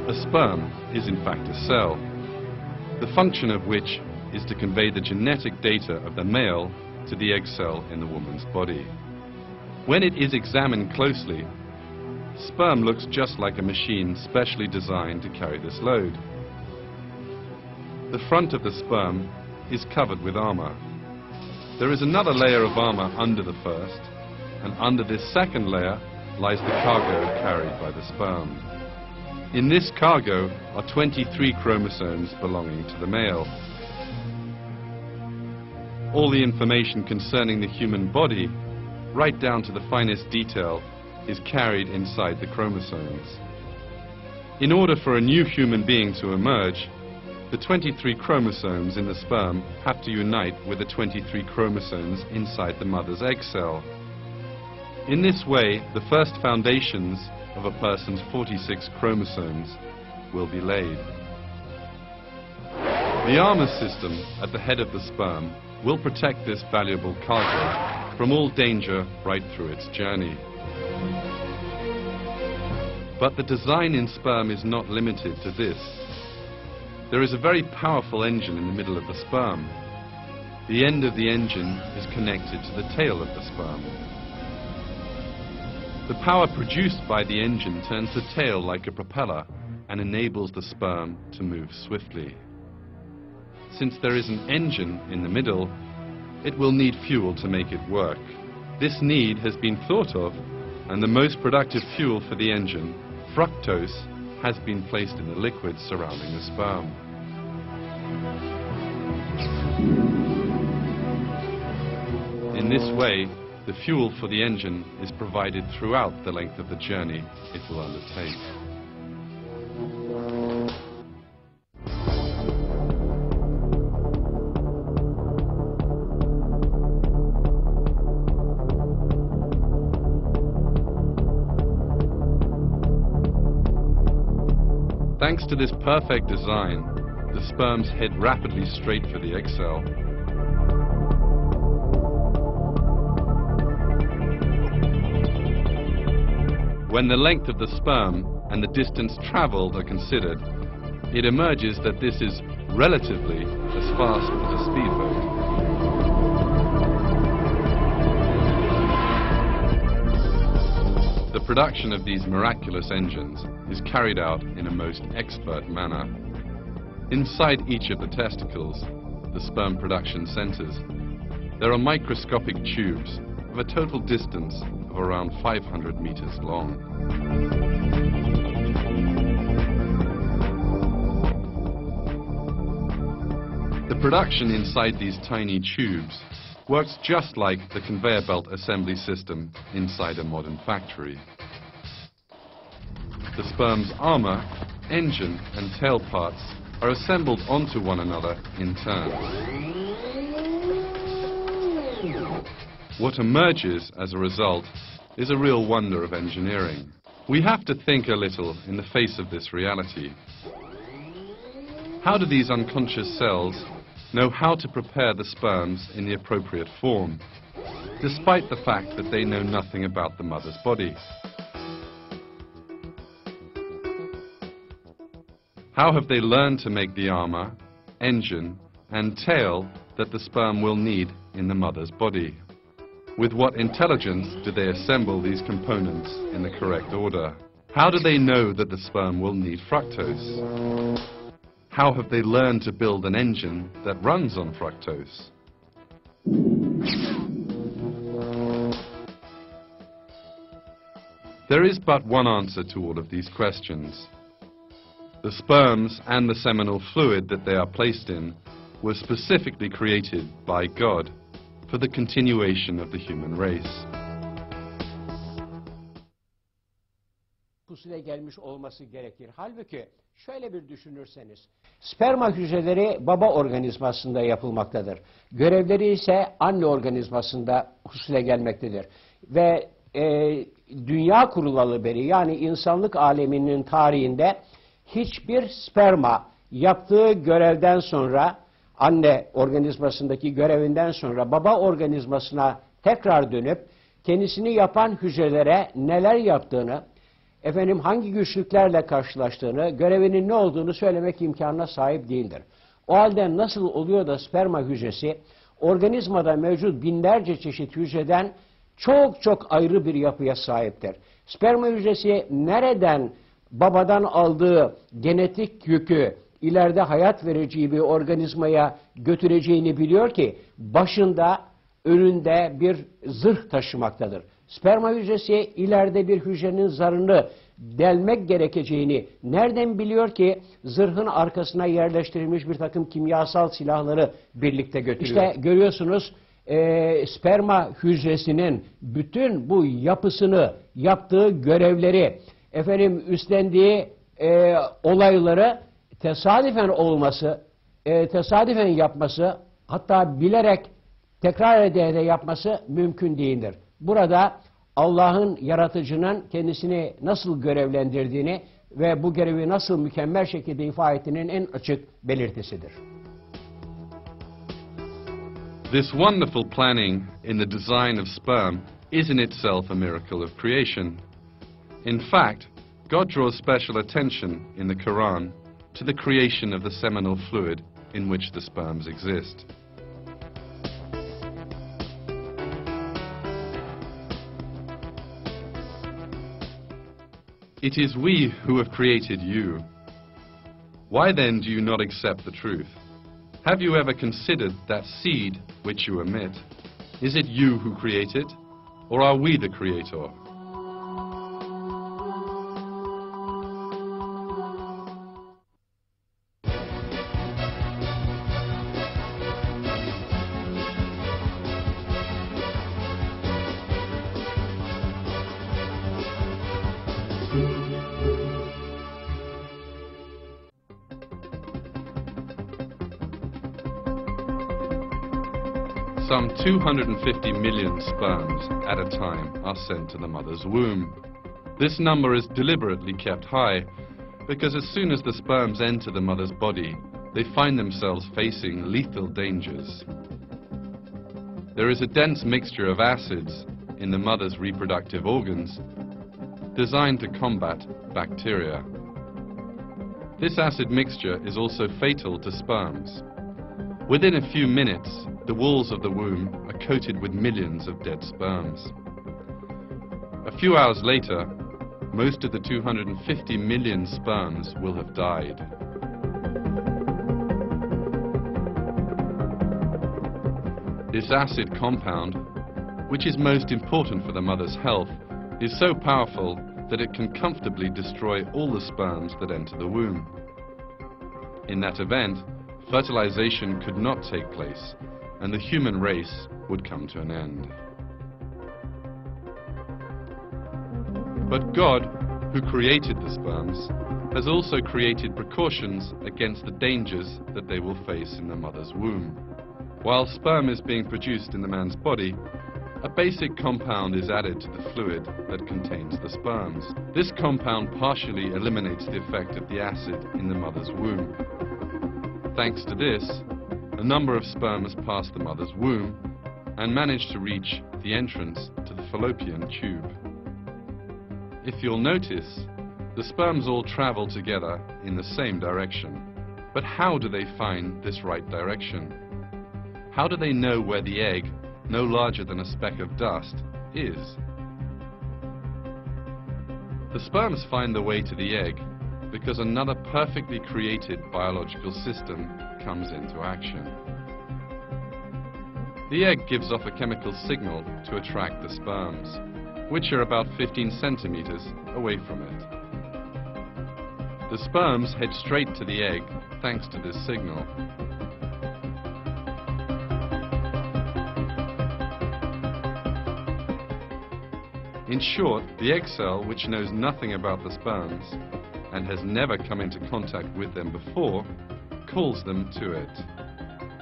A sperm is in fact a cell, the function of which is to convey the genetic data of the male to the egg cell in the woman's body. When it is examined closely, sperm looks just like a machine specially designed to carry this load. The front of the sperm is covered with armor. There is another layer of armor under the first, and under this second layer lies the cargo carried by the sperm. In this cargo are 23 chromosomes belonging to the male. All the information concerning the human body, right down to the finest detail, is carried inside the chromosomes. In order for a new human being to emerge, the 23 chromosomes in the sperm have to unite with the 23 chromosomes inside the mother's egg cell. In this way, the first foundations of a person's 46 chromosomes will be laid. The armor system at the head of the sperm will protect this valuable cargo from all danger right through its journey. But the design in sperm is not limited to this. There is a very powerful engine in the middle of the sperm. The end of the engine is connected to the tail of the sperm. The power produced by the engine turns the tail like a propeller and enables the sperm to move swiftly. Since there is an engine in the middle, it will need fuel to make it work. This need has been thought of, and the most productive fuel for the engine, fructose, has been placed in the liquid surrounding the sperm. In this way, the fuel for the engine is provided throughout the length of the journey it will undertake. Thanks to this perfect design, the sperms head rapidly straight for the egg cell. When the length of the sperm and the distance traveled are considered, it emerges that this is relatively as fast as a speedboat. The production of these miraculous engines is carried out in a most expert manner. Inside each of the testicles, the sperm production centers, there are microscopic tubes of a total distance of around 500 meters long. The production inside these tiny tubes works just like the conveyor belt assembly system inside a modern factory. The sperm's armor, engine and tail parts are assembled onto one another in turn. What emerges as a result is a real wonder of engineering. We have to think a little in the face of this reality. How do these unconscious cells know how to prepare the sperms in the appropriate form, despite the fact that they know nothing about the mother's body? How have they learned to make the armor, engine, and tail that the sperm will need in the mother's body? With what intelligence do they assemble these components in the correct order? How do they know that the sperm will need fructose? How have they learned to build an engine that runs on fructose? There is but one answer to all of these questions. The sperms and the seminal fluid that they are placed in were specifically created by God for the continuation of the human race. Pusule gelmiş olması gerekir. Halbuki şöyle bir düşünürseniz, sperma hücreleri baba organizmasında yapılmaktadır. Görevleri ise anne organizmasında husule gelmektedir. Ve dünya kurulalı beri, yani insanlık aleminin tarihinde hiçbir sperma yaptığı görevden sonra, anne organizmasındaki görevinden sonra baba organizmasına tekrar dönüp kendisini yapan hücrelere neler yaptığını, efendim hangi güçlüklerle karşılaştığını, görevinin ne olduğunu söylemek imkanına sahip değildir. O halde nasıl oluyor da sperma hücresi organizmada mevcut binlerce çeşit hücreden çok çok ayrı bir yapıya sahiptir. Sperma hücresi nereden babadan aldığı genetik yükü ileride hayat vereceği bir organizmaya götüreceğini biliyor ki başında, önünde bir zırh taşımaktadır. Sperma hücresi ileride bir hücrenin zarını delmek gerekeceğini nereden biliyor ki zırhın arkasına yerleştirilmiş bir takım kimyasal silahları birlikte götürüyor. İşte görüyorsunuz sperma hücresinin bütün bu yapısını, yaptığı görevleri, efendim üstlendiği olayları tesadüfen olması, tesadüfen yapması, hatta bilerek tekrar ederek yapması mümkün değildir. Burada Allah'ın, yaratıcının kendisini nasıl görevlendirdiğini ve bu görevi nasıl mükemmel şekilde ifade ettiğinin en açık belirtisidir. This wonderful planning in the design of sperm is in itself a miracle of creation. In fact, God draws special attention in the Quran to the creation of the seminal fluid in which the sperms exist. It is we who have created you. Why then do you not accept the truth? Have you ever considered that seed which you emit? Is it you who create it, or are we the creator? Some 250 million sperms at a time are sent to the mother's womb. This number is deliberately kept high because as soon as the sperms enter the mother's body, they find themselves facing lethal dangers. There is a dense mixture of acids in the mother's reproductive organs designed to combat bacteria. This acid mixture is also fatal to sperms. Within a few minutes, the walls of the womb are coated with millions of dead sperms. A few hours later, most of the 250 million sperms will have died. This acid compound, which is most important for the mother's health, is so powerful that it can comfortably destroy all the sperms that enter the womb. In that event, fertilization could not take place, and the human race would come to an end. But God, who created the sperms, has also created precautions against the dangers that they will face in the mother's womb. While sperm is being produced in the man's body, a basic compound is added to the fluid that contains the sperms. This compound partially eliminates the effect of the acid in the mother's womb. Thanks to this, a number of sperms pass the mother's womb and manage to reach the entrance to the fallopian tube. If you'll notice, the sperms all travel together in the same direction. But how do they find this right direction? How do they know where the egg, no larger than a speck of dust, is? The sperms find the way to the egg because another perfectly created biological system comes into action. The egg gives off a chemical signal to attract the sperms, which are about 15 centimeters away from it. The sperms head straight to the egg thanks to this signal. In short, the egg cell, which knows nothing about the sperms and has never come into contact with them before, calls them to it.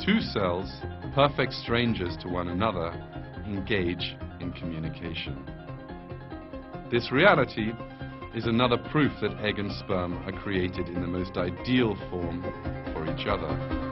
Two cells, perfect strangers to one another, engage in communication. This reality is another proof that egg and sperm are created in the most ideal form for each other.